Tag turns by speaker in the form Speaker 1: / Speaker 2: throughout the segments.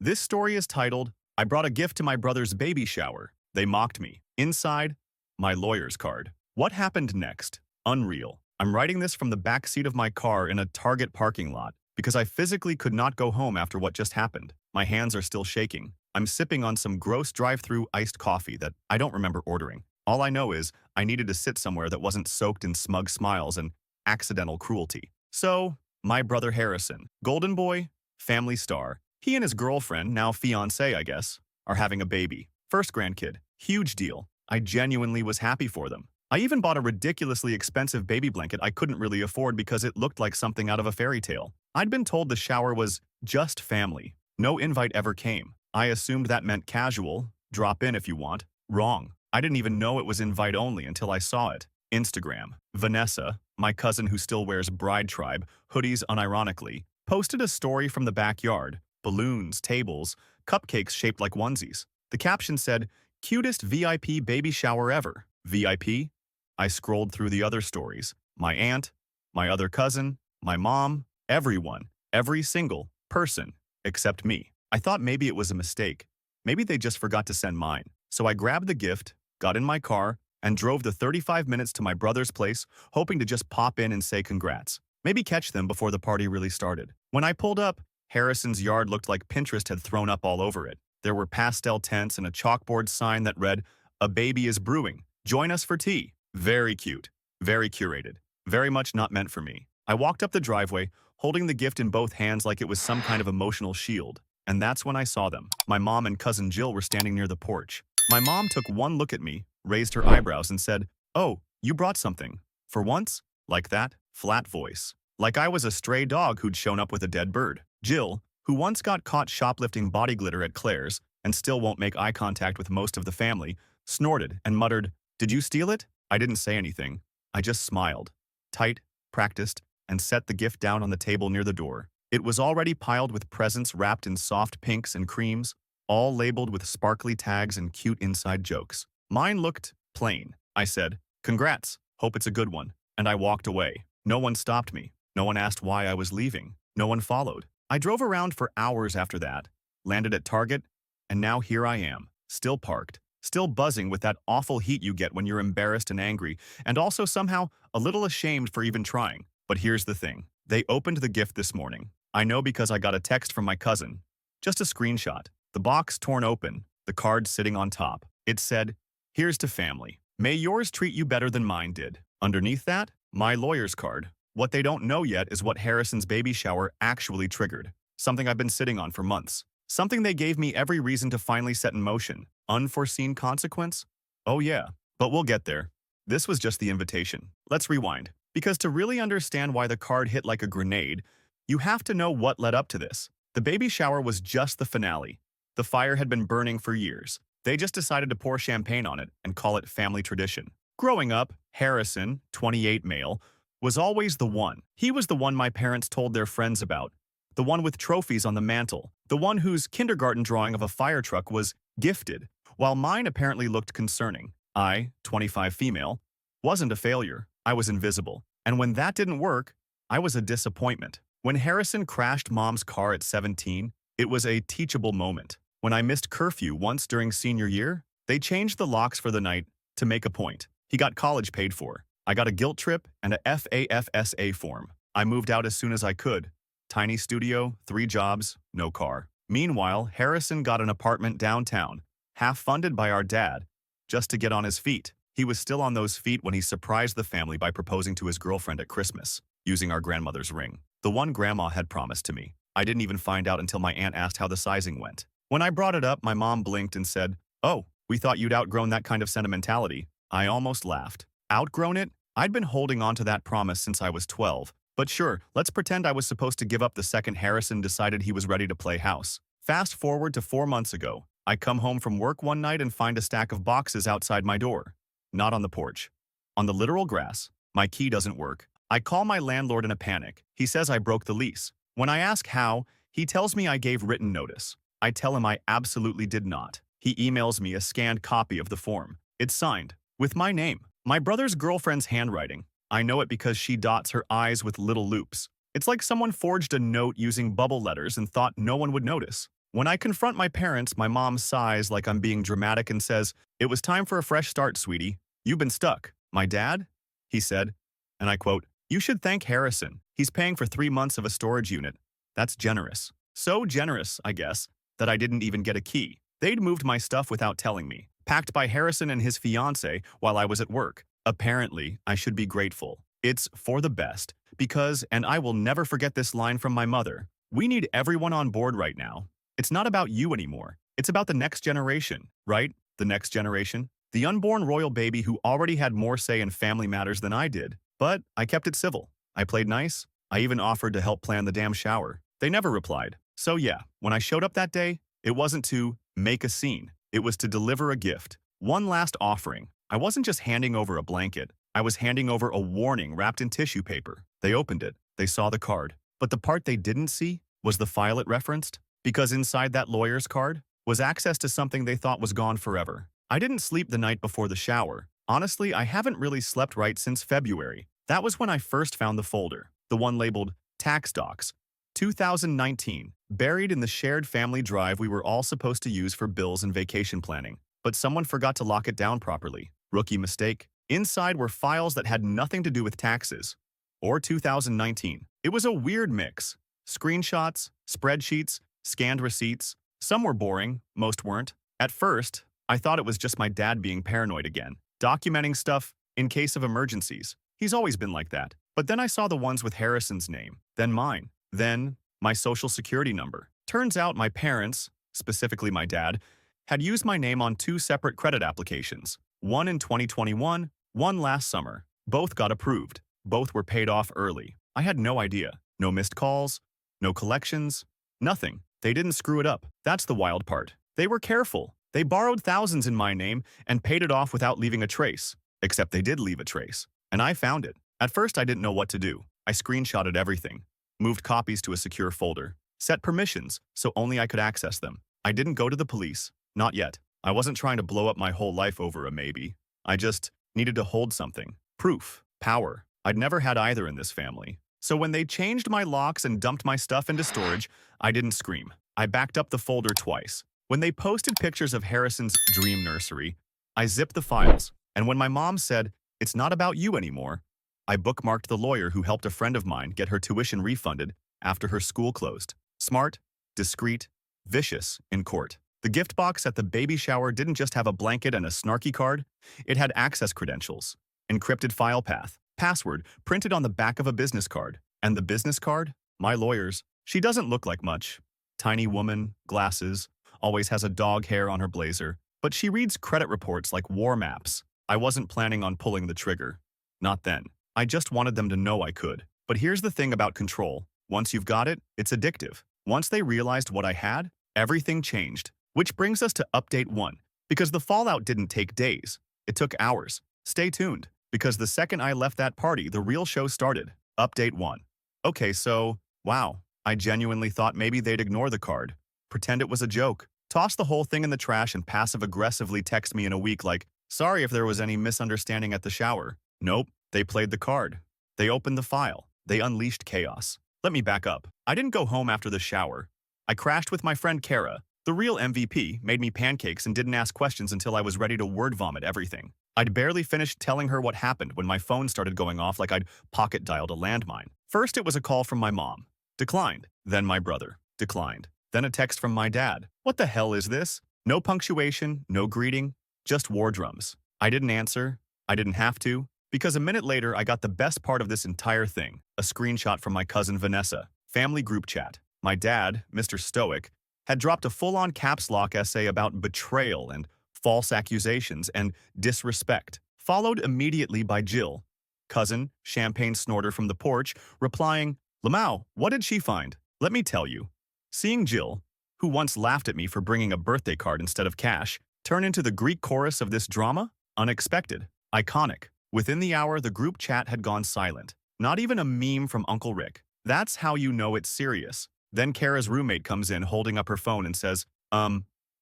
Speaker 1: This story is titled, I Brought a Gift to My Brother's Baby Shower. They Mocked Me. Inside, my lawyer's card. What happened next? Unreal. I'm writing this from the back seat of my car in a Target parking lot because I physically could not go home after what just happened. My hands are still shaking. I'm sipping on some gross drive-through iced coffee that I don't remember ordering. All I know is I needed to sit somewhere that wasn't soaked in smug smiles and accidental cruelty. So, my brother Harrison, golden boy, family star, he and his girlfriend, now fiancé I guess, are having a baby. First grandkid. Huge deal. I genuinely was happy for them. I even bought a ridiculously expensive baby blanket I couldn't really afford because it looked like something out of a fairy tale. I'd been told the shower was just family. No invite ever came. I assumed that meant casual, drop in if you want. Wrong. I didn't even know it was invite only until I saw it. Instagram. Vanessa, my cousin who still wears Bride Tribe hoodies unironically, posted a story from the backyard. Balloons, tables, cupcakes shaped like onesies. The caption said, cutest VIP baby shower ever. VIP? I scrolled through the other stories. My aunt, my other cousin, my mom, everyone, every single person, except me. I thought maybe it was a mistake. Maybe they just forgot to send mine. So I grabbed the gift, got in my car, and drove the 35 minutes to my brother's place, hoping to just pop in and say congrats. Maybe catch them before the party really started. When I pulled up, Harrison's yard looked like Pinterest had thrown up all over it. There were pastel tents and a chalkboard sign that read, "A baby is brewing. Join us for tea." Very cute. Very curated. Very much not meant for me. I walked up the driveway, holding the gift in both hands like it was some kind of emotional shield. And that's when I saw them. My mom and cousin Jill were standing near the porch. My mom took one look at me, raised her eyebrows, and said, "Oh, you brought something." For once? Like that? Flat voice. Like I was a stray dog who'd shown up with a dead bird. Jill, who once got caught shoplifting body glitter at Claire's and still won't make eye contact with most of the family, snorted and muttered, "Did you steal it?" I didn't say anything. I just smiled. Tight, practiced, and set the gift down on the table near the door. It was already piled with presents wrapped in soft pinks and creams, all labeled with sparkly tags and cute inside jokes. Mine looked plain. I said, "Congrats, hope it's a good one," and I walked away. No one stopped me. No one asked why I was leaving. No one followed. I drove around for hours after that, landed at Target, and now here I am, still parked, still buzzing with that awful heat you get when you're embarrassed and angry, and also somehow a little ashamed for even trying. But here's the thing. They opened the gift this morning. I know because I got a text from my cousin. Just a screenshot. The box torn open, the card sitting on top. It said, "Here's to family. May yours treat you better than mine did." Underneath that, my lawyer's card. What they don't know yet is what Harrison's baby shower actually triggered. Something I've been sitting on for months. Something they gave me every reason to finally set in motion. Unforeseen consequence? Oh yeah, but we'll get there. This was just the invitation. Let's rewind. Because to really understand why the card hit like a grenade, you have to know what led up to this. The baby shower was just the finale. The fire had been burning for years. They just decided to pour champagne on it and call it family tradition. Growing up, Harrison, 28 male, was always the one. He was the one my parents told their friends about. The one with trophies on the mantle. The one whose kindergarten drawing of a fire truck was gifted, while mine apparently looked concerning. I, 25 female, wasn't a failure. I was invisible. And when that didn't work, I was a disappointment. When Harrison crashed mom's car at 17, it was a teachable moment. When I missed curfew once during senior year, they changed the locks for the night to make a point. He got college paid for. I got a guilt trip and a FAFSA form. I moved out as soon as I could. Tiny studio, 3 jobs, no car. Meanwhile, Harrison got an apartment downtown, half funded by our dad, just to get on his feet. He was still on those feet when he surprised the family by proposing to his girlfriend at Christmas, using our grandmother's ring. The one grandma had promised to me. I didn't even find out until my aunt asked how the sizing went. When I brought it up, my mom blinked and said, "Oh, we thought you'd outgrown that kind of sentimentality." I almost laughed. Outgrown it? I'd been holding on to that promise since I was 12. But sure, let's pretend I was supposed to give up the second Harrison decided he was ready to play house. Fast forward to 4 months ago. I come home from work one night and find a stack of boxes outside my door. Not on the porch. On the literal grass. My key doesn't work. I call my landlord in a panic. He says I broke the lease. When I ask how, he tells me I gave written notice. I tell him I absolutely did not. He emails me a scanned copy of the form. It's signed, with my name. My brother's girlfriend's handwriting. I know it because she dots her I's with little loops. It's like someone forged a note using bubble letters and thought no one would notice. When I confront my parents, my mom sighs like I'm being dramatic and says, "It was time for a fresh start, sweetie. You've been stuck." My dad? He said, and I quote, "You should thank Harrison. He's paying for 3 months of a storage unit. That's generous. So generous, I guess, that I didn't even get a key. They'd moved my stuff without telling me, packed by Harrison and his fiancée while I was at work. Apparently, I should be grateful. It's for the best, because, and I will never forget this line from my mother, we need everyone on board right now. It's not about you anymore. It's about the next generation, right? The next generation? The unborn royal baby who already had more say in family matters than I did. But I kept it civil. I played nice. I even offered to help plan the damn shower. They never replied. So yeah, when I showed up that day, it wasn't to make a scene. It was to deliver a gift. One last offering. I wasn't just handing over a blanket. I was handing over a warning wrapped in tissue paper. They opened it. They saw the card. But the part they didn't see was the file it referenced. Because inside that lawyer's card was access to something they thought was gone forever. I didn't sleep the night before the shower. Honestly, I haven't really slept right since February. That was when I first found the folder, the one labeled Tax Docs, 2019, buried in the shared family drive we were all supposed to use for bills and vacation planning. But someone forgot to lock it down properly. Rookie mistake. Inside were files that had nothing to do with taxes or 2019. It was a weird mix. Screenshots, spreadsheets, scanned receipts. Some were boring, most weren't. At first, I thought it was just my dad being paranoid again, documenting stuff in case of emergencies. He's always been like that. But then I saw the ones with Harrison's name, then mine, then my social security number. Turns out my parents, specifically my dad, had used my name on 2 separate credit applications, one in 2021, one last summer. Both got approved. Both were paid off early. I had no idea. No missed calls, no collections, nothing. They didn't screw it up. That's the wild part. They were careful. They borrowed thousands in my name and paid it off without leaving a trace. Except they did leave a trace. And I found it. At first, I didn't know what to do. I screenshotted everything, moved copies to a secure folder, set permissions so only I could access them. I didn't go to the police. Not yet. I wasn't trying to blow up my whole life over a maybe. I just needed to hold something. Proof. Power. I'd never had either in this family. So when they changed my locks and dumped my stuff into storage, I didn't scream. I backed up the folder twice. When they posted pictures of Harrison's dream nursery, I zipped the files. And when my mom said, "It's not about you anymore," I bookmarked the lawyer who helped a friend of mine get her tuition refunded after her school closed. Smart, discreet, vicious in court. The gift box at the baby shower didn't just have a blanket and a snarky card. It had access credentials, encrypted file path, password printed on the back of a business card. And the business card? My lawyer's. She doesn't look like much. Tiny woman, glasses, always has a dog hair on her blazer. But she reads credit reports like war maps. I wasn't planning on pulling the trigger. Not then. I just wanted them to know I could. But here's the thing about control. Once you've got it, it's addictive. Once they realized what I had, everything changed. Which brings us to update 1. Because the fallout didn't take days. It took hours. Stay tuned. Because the second I left that party, the real show started. Update 1. Okay, so, wow. I genuinely thought maybe they'd ignore the card. Pretend it was a joke. Toss the whole thing in the trash and passive-aggressively text me in a week like, "Sorry if there was any misunderstanding at the shower." Nope. They played the card. They opened the file. They unleashed chaos. Let me back up. I didn't go home after the shower. I crashed with my friend Kara. The real MVP made me pancakes and didn't ask questions until I was ready to word vomit everything. I'd barely finished telling her what happened when my phone started going off like I'd pocket dialed a landmine. First, it was a call from my mom. Declined. Then my brother. Declined. Then a text from my dad. What the hell is this? No punctuation, no greeting, just war drums. I didn't answer. I didn't have to. Because a minute later, I got the best part of this entire thing, a screenshot from my cousin Vanessa. Family group chat. My dad, Mr. Stoic, had dropped a full-on caps lock essay about betrayal and false accusations and disrespect, followed immediately by Jill, cousin, champagne snorter from the porch, replying, "Lamau, what did she find? Let me tell you." Seeing Jill, who once laughed at me for bringing a birthday card instead of cash, turn into the Greek chorus of this drama? Unexpected. Iconic. Within the hour, the group chat had gone silent. Not even a meme from Uncle Rick. That's how you know it's serious. Then Kara's roommate comes in holding up her phone and says,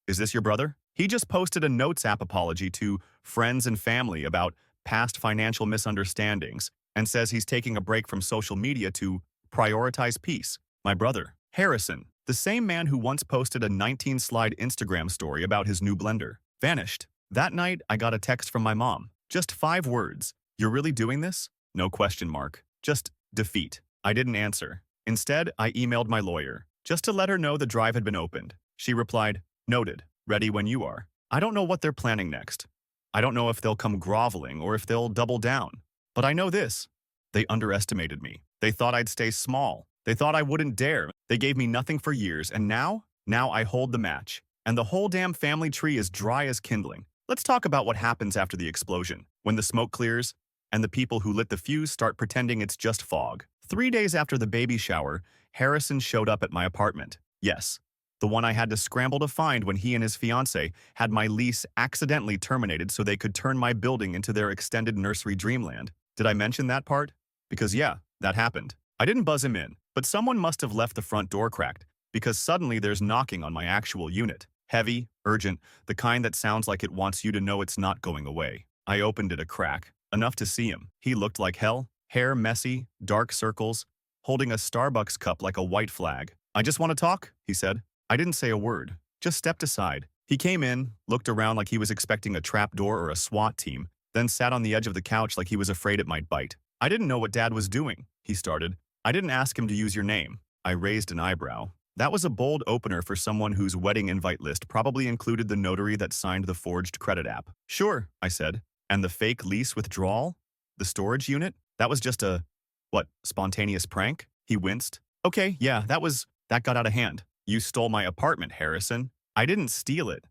Speaker 1: is this your brother? He just posted a Notes app apology to friends and family about past financial misunderstandings and says he's taking a break from social media to prioritize peace. My brother, Harrison, The same man who once posted a 19-slide Instagram story about his new blender. Vanished. That night, I got a text from my mom. Just 5 words. "You're really doing this?" No question mark. Just defeat. I didn't answer. Instead, I emailed my lawyer, just to let her know the drive had been opened. She replied, "Noted. Ready when you are." I don't know what they're planning next. I don't know if they'll come groveling or if they'll double down. But I know this. They underestimated me. They thought I'd stay small. They thought I wouldn't dare. They gave me nothing for years, and now I hold the match. And the whole damn family tree is dry as kindling. Let's talk about what happens after the explosion, when the smoke clears, and the people who lit the fuse start pretending it's just fog. 3 days after the baby shower, Harrison showed up at my apartment. Yes, the one I had to scramble to find when he and his fiancée had my lease accidentally terminated so they could turn my building into their extended nursery dreamland. Did I mention that part? Because yeah, that happened. I didn't buzz him in, but someone must have left the front door cracked, because suddenly there's knocking on my actual unit. Heavy, urgent, the kind that sounds like it wants you to know it's not going away. I opened it a crack, enough to see him. He looked like hell, hair messy, dark circles, holding a Starbucks cup like a white flag. "I just want to talk," he said. I didn't say a word, just stepped aside. He came in, looked around like he was expecting a trapdoor or a SWAT team, then sat on the edge of the couch like he was afraid it might bite. "I didn't know what Dad was doing," he started. "I didn't ask him to use your name." I raised an eyebrow. That was a bold opener for someone whose wedding invite list probably included the notary that signed the forged credit app. "Sure," I said. "And the fake lease withdrawal? The storage unit? That was just a, what, spontaneous prank?" He winced. "Okay, yeah, that got out of hand. You stole my apartment, Harrison." "I didn't steal it.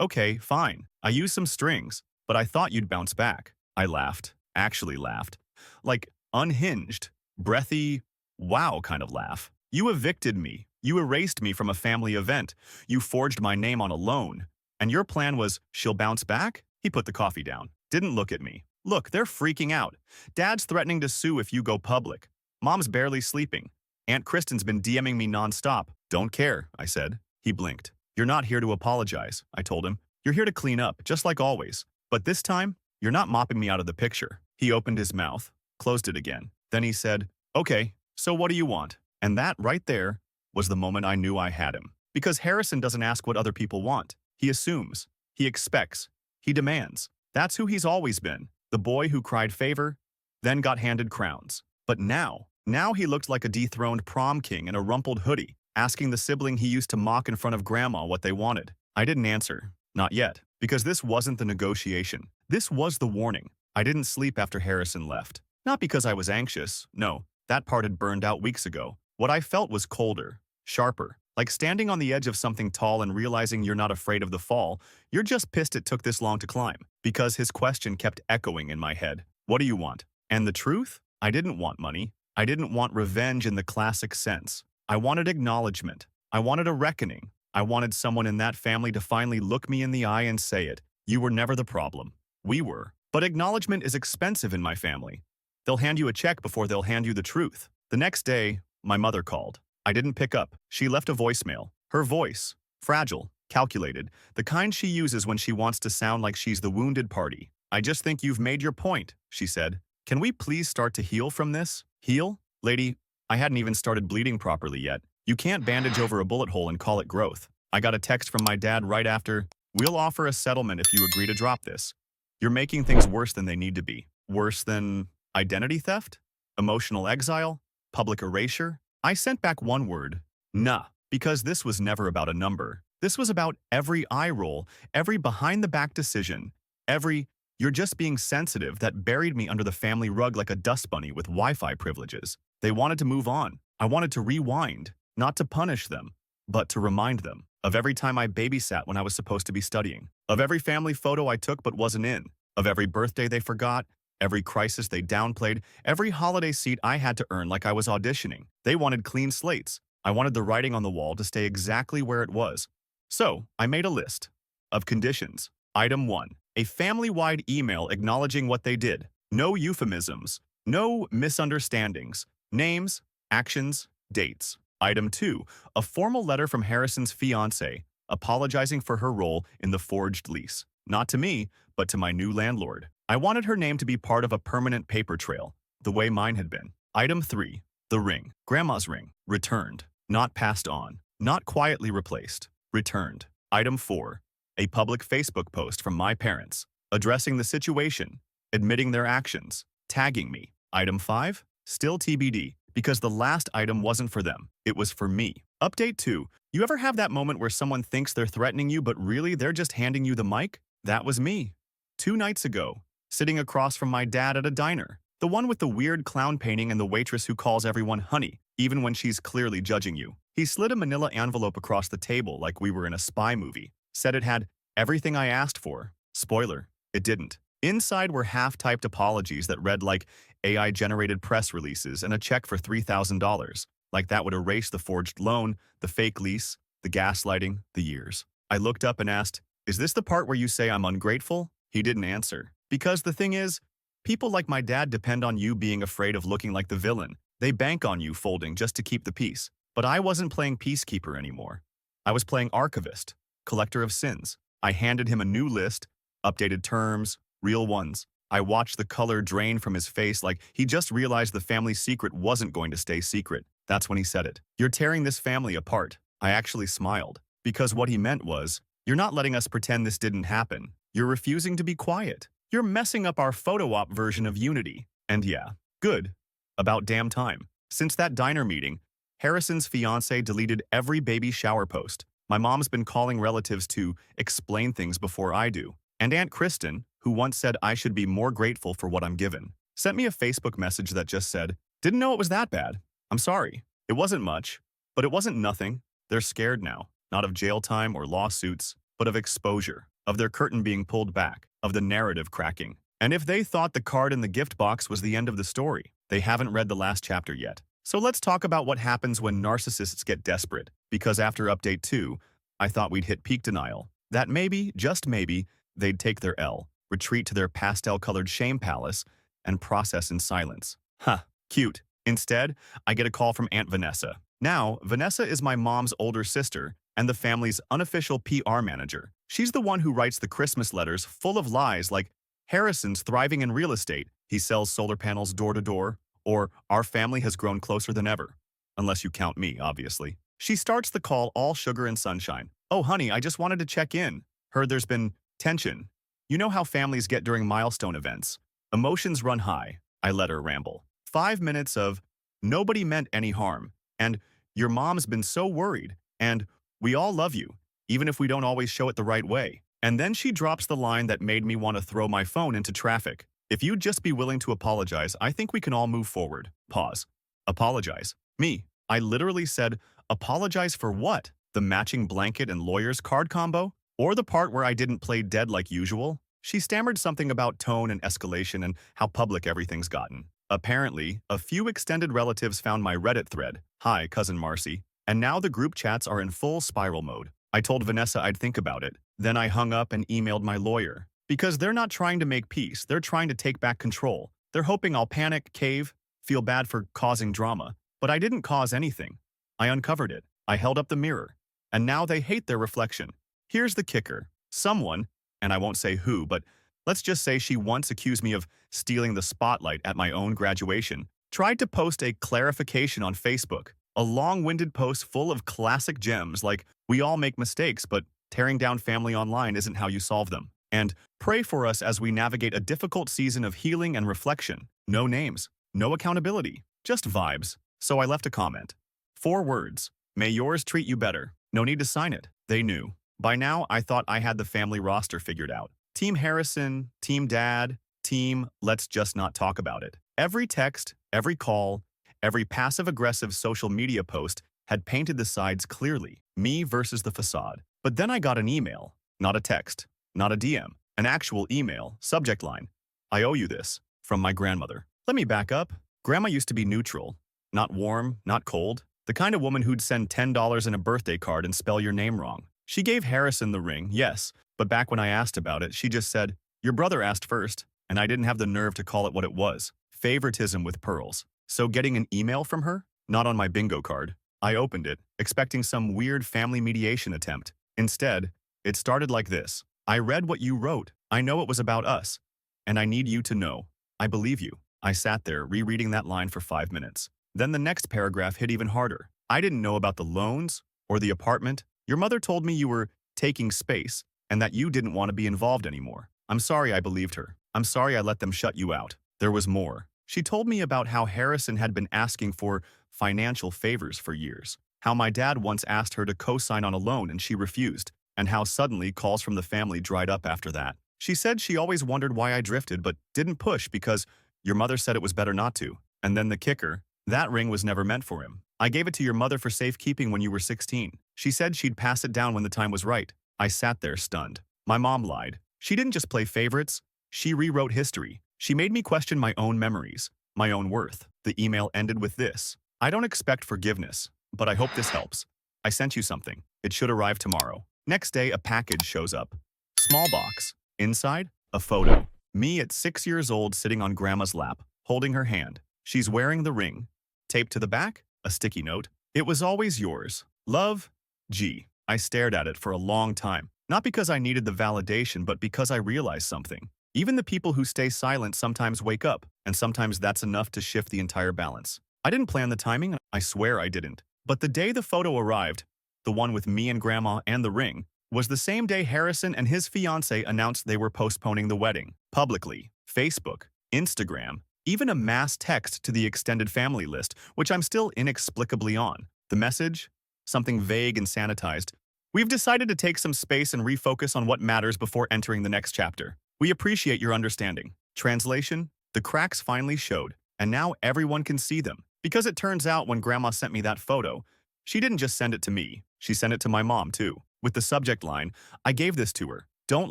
Speaker 1: Okay, fine. I used some strings, but I thought you'd bounce back." I laughed. Actually laughed. Like, unhinged, breathy, wow kind of laugh. "You evicted me. You erased me from a family event. You forged my name on a loan. And your plan was, she'll bounce back?" He put the coffee down. Didn't look at me. "Look, they're freaking out. Dad's threatening to sue if you go public. Mom's barely sleeping. Aunt Kristen's been DMing me nonstop." "Don't care," I said. He blinked. "You're not here to apologize," I told him. "You're here to clean up, just like always. But this time, you're not mopping me out of the picture." He opened his mouth, closed it again. Then he said, "Okay, so what do you want?" And that right there was the moment I knew I had him. Because Harrison doesn't ask what other people want. He assumes. He expects. He demands. That's who he's always been. The boy who cried favor, then got handed crowns. But now he looked like a dethroned prom king in a rumpled hoodie, asking the sibling he used to mock in front of grandma what they wanted. I didn't answer. Not yet. Because this wasn't the negotiation. This was the warning. I didn't sleep after Harrison left. Not because I was anxious. No, that part had burned out weeks ago. What I felt was colder, sharper, like standing on the edge of something tall and realizing you're not afraid of the fall. You're just pissed it took this long to climb. Because his question kept echoing in my head. "What do you want?" And the truth? I didn't want money. I didn't want revenge in the classic sense. I wanted acknowledgement. I wanted a reckoning. I wanted someone in that family to finally look me in the eye and say it. "You were never the problem. We were." But acknowledgement is expensive in my family. They'll hand you a check before they'll hand you the truth. The next day, my mother called. I didn't pick up. She left a voicemail. Her voice, fragile, calculated, the kind she uses when she wants to sound like she's the wounded party. "I just think you've made your point," she said. "Can we please start to heal from this?" Heal? Lady, I hadn't even started bleeding properly yet. You can't bandage over a bullet hole and call it growth. I got a text from my dad right after, "We'll offer a settlement if you agree to drop this. You're making things worse than they need to be." Worse than identity theft? Emotional exile? Public erasure? I sent back one word, nah, because this was never about a number. This was about every eye roll, every behind-the-back decision, every "you're just being sensitive" that buried me under the family rug like a dust bunny with Wi-Fi privileges. They wanted to move on. I wanted to rewind, not to punish them, but to remind them of every time I babysat when I was supposed to be studying, of every family photo I took but wasn't in, of every birthday they forgot, every crisis they downplayed, every holiday seat I had to earn like I was auditioning. They wanted clean slates. I wanted the writing on the wall to stay exactly where it was. So, I made a list of conditions. Item 1. A family-wide email acknowledging what they did. No euphemisms. No misunderstandings. Names, actions, dates. Item 2. A formal letter from Harrison's fiancée, apologizing for her role in the forged lease. Not to me, but to my new landlord. I wanted her name to be part of a permanent paper trail, the way mine had been. Item 3. The ring. Grandma's ring. Returned. Not passed on. Not quietly replaced. Returned. Item 4. A public Facebook post from my parents, addressing the situation, admitting their actions, tagging me. Item 5. Still TBD, because the last item wasn't for them. It was for me. Update 2. You ever have that moment where someone thinks they're threatening you, but really they're just handing you the mic? That was me. 2 nights ago, sitting across from my dad at a diner. The one with the weird clown painting and the waitress who calls everyone honey, even when she's clearly judging you. He slid a manila envelope across the table like we were in a spy movie. Said it had everything I asked for. Spoiler, it didn't. Inside were half-typed apologies that read like AI-generated press releases and a check for $3,000. Like that would erase the forged loan, the fake lease, the gaslighting, the years. I looked up and asked, "Is this the part where you say I'm ungrateful?" He didn't answer. Because the thing is, people like my dad depend on you being afraid of looking like the villain. They bank on you folding just to keep the peace. But I wasn't playing peacekeeper anymore. I was playing archivist, collector of sins. I handed him a new list, updated terms, real ones. I watched the color drain from his face like he just realized the family secret wasn't going to stay secret. That's when he said it. "You're tearing this family apart." I actually smiled, because what he meant was, "You're not letting us pretend this didn't happen. You're refusing to be quiet. You're messing up our photo op version of unity." And yeah, good. About damn time. Since that diner meeting, Harrison's fiancé deleted every baby shower post. My mom's been calling relatives to explain things before I do. And Aunt Kristen, who once said I should be more grateful for what I'm given, sent me a Facebook message that just said, "Didn't know it was that bad. I'm sorry. It wasn't much, but it wasn't nothing." They're scared now, not of jail time or lawsuits, but of exposure, of their curtain being pulled back, of the narrative cracking. And if they thought the card in the gift box was the end of the story, they haven't read the last chapter yet. So let's talk about what happens when narcissists get desperate, because after update 2, I thought we'd hit peak denial. That maybe, just maybe, they'd take their L, retreat to their pastel-colored shame palace, and process in silence. Huh, cute. Instead, I get a call from Aunt Vanessa. Now, Vanessa is my mom's older sister and the family's unofficial PR manager. She's the one who writes the Christmas letters full of lies like, "Harrison's thriving in real estate. He sells solar panels door to door," or "Our family has grown closer than ever." Unless you count me, obviously. She starts the call all sugar and sunshine. "Oh, honey, I just wanted to check in. Heard there's been tension. You know how families get during milestone events. Emotions run high." I let her ramble. 5 minutes of, "Nobody meant any harm," and "Your mom's been so worried," and "We all love you, even if we don't always show it the right way." And then she drops the line that made me want to throw my phone into traffic. "If you'd just be willing to apologize, I think we can all move forward." Pause. Apologize. Me. I literally said, apologize for what? The matching blanket and lawyer's card combo? Or the part where I didn't play dead like usual? She stammered something about tone and escalation and how public everything's gotten. Apparently, a few extended relatives found my Reddit thread, "Hi, Cousin Marcy," and now the group chats are in full spiral mode. I told Vanessa I'd think about it. Then I hung up and emailed my lawyer. Because they're not trying to make peace, they're trying to take back control. They're hoping I'll panic, cave, feel bad for causing drama. But I didn't cause anything. I uncovered it. I held up the mirror. And now they hate their reflection. Here's the kicker. Someone, and I won't say who, but let's just say she once accused me of stealing the spotlight at my own graduation, tried to post a clarification on Facebook. A long-winded post full of classic gems like, "We all make mistakes, but tearing down family online isn't how you solve them." And "Pray for us as we navigate a difficult season of healing and reflection." No names, no accountability, just vibes. So I left a comment. 4 words. "May yours treat you better." No need to sign it. They knew. By now, I thought I had the family roster figured out. Team Harrison, Team Dad, Team Let's Just Not Talk About It. Every text, every call, every passive-aggressive social media post had painted the sides clearly. Me versus the facade. But then I got an email. Not a text. Not a DM. An actual email. Subject line. "I owe you this." From my grandmother. Let me back up. Grandma used to be neutral. Not warm, not cold. The kind of woman who'd send $10 in a birthday card and spell your name wrong. She gave Harrison the ring, yes, but back when I asked about it, she just said, "Your brother asked first," and I didn't have the nerve to call it what it was. Favoritism with pearls. So getting an email from her? Not on my bingo card. I opened it, expecting some weird family mediation attempt. Instead, it started like this. "I read what you wrote. I know it was about us. And I need you to know. I believe you." I sat there, rereading that line for 5 minutes. Then the next paragraph hit even harder. I didn't know about the loans or the apartment. Your mother told me you were taking space and that you didn't want to be involved anymore. I'm sorry I believed her. I'm sorry I let them shut you out. There was more. She told me about how Harrison had been asking for financial favors for years, how my dad once asked her to co-sign on a loan and she refused, and how suddenly calls from the family dried up after that. She said she always wondered why I drifted but didn't push because your mother said it was better not to. And then the kicker, that ring was never meant for him. I gave it to your mother for safekeeping when you were 16. She said she'd pass it down when the time was right. I sat there stunned. My mom lied. She didn't just play favorites. She rewrote history. She made me question my own memories, my own worth. The email ended with this: I don't expect forgiveness, but I hope this helps. I sent you something. It should arrive tomorrow. Next day, a package shows up. Small box. Inside, a photo. Me at 6 years old sitting on grandma's lap, holding her hand. She's wearing the ring. Taped to the back, a sticky note. It was always yours. Love, G. I stared at it for a long time, not because I needed the validation, but because I realized something. Even the people who stay silent sometimes wake up, and sometimes that's enough to shift the entire balance. I didn't plan the timing, I swear I didn't. But the day the photo arrived, the one with me and Grandma and the ring, was the same day Harrison and his fiancée announced they were postponing the wedding. Publicly. Facebook, Instagram, even a mass text to the extended family list, which I'm still inexplicably on. The message? Something vague and sanitized. We've decided to take some space and refocus on what matters before entering the next chapter. We appreciate your understanding. Translation? The cracks finally showed, and now everyone can see them. Because it turns out when Grandma sent me that photo, she didn't just send it to me, she sent it to my mom too. With the subject line, I gave this to her. Don't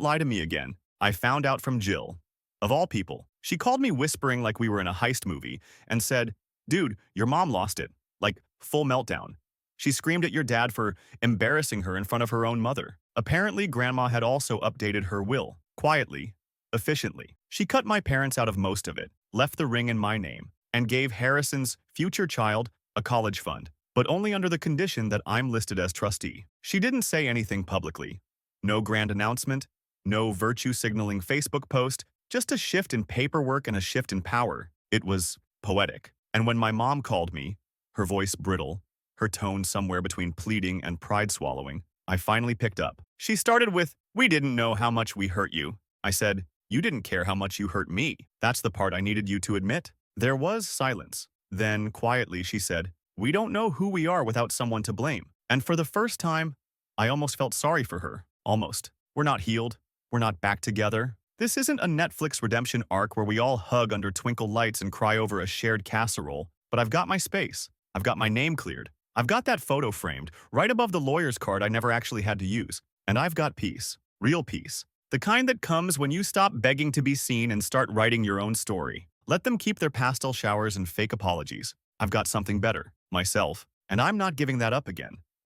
Speaker 1: lie to me again. I found out from Jill. Of all people, she called me whispering like we were in a heist movie and said, dude, your mom lost it. Like, full meltdown. She screamed at your dad for embarrassing her in front of her own mother. Apparently, Grandma had also updated her will, quietly, efficiently. She cut my parents out of most of it, left the ring in my name, and gave Harrison's future child a college fund, but only under the condition that I'm listed as trustee. She didn't say anything publicly. No grand announcement, no virtue-signaling Facebook post, just a shift in paperwork and a shift in power. It was poetic. And when my mom called me, her voice brittle, her tone somewhere between pleading and pride-swallowing, I finally picked up. She started with, we didn't know how much we hurt you. I said, you didn't care how much you hurt me. That's the part I needed you to admit. There was silence. Then, quietly, she said, we don't know who we are without someone to blame. And for the first time, I almost felt sorry for her. Almost. We're not healed. We're not back together. This isn't a Netflix redemption arc where we all hug under twinkle lights and cry over a shared casserole. But I've got my space. I've got my name cleared. I've got that photo framed, right above the lawyer's card I never actually had to use. And I've got peace. Real peace. The kind that comes when you stop begging to be seen and start writing your own story. Let them keep their pastel showers and fake apologies. I've got something better. Myself. And I'm not giving that up again.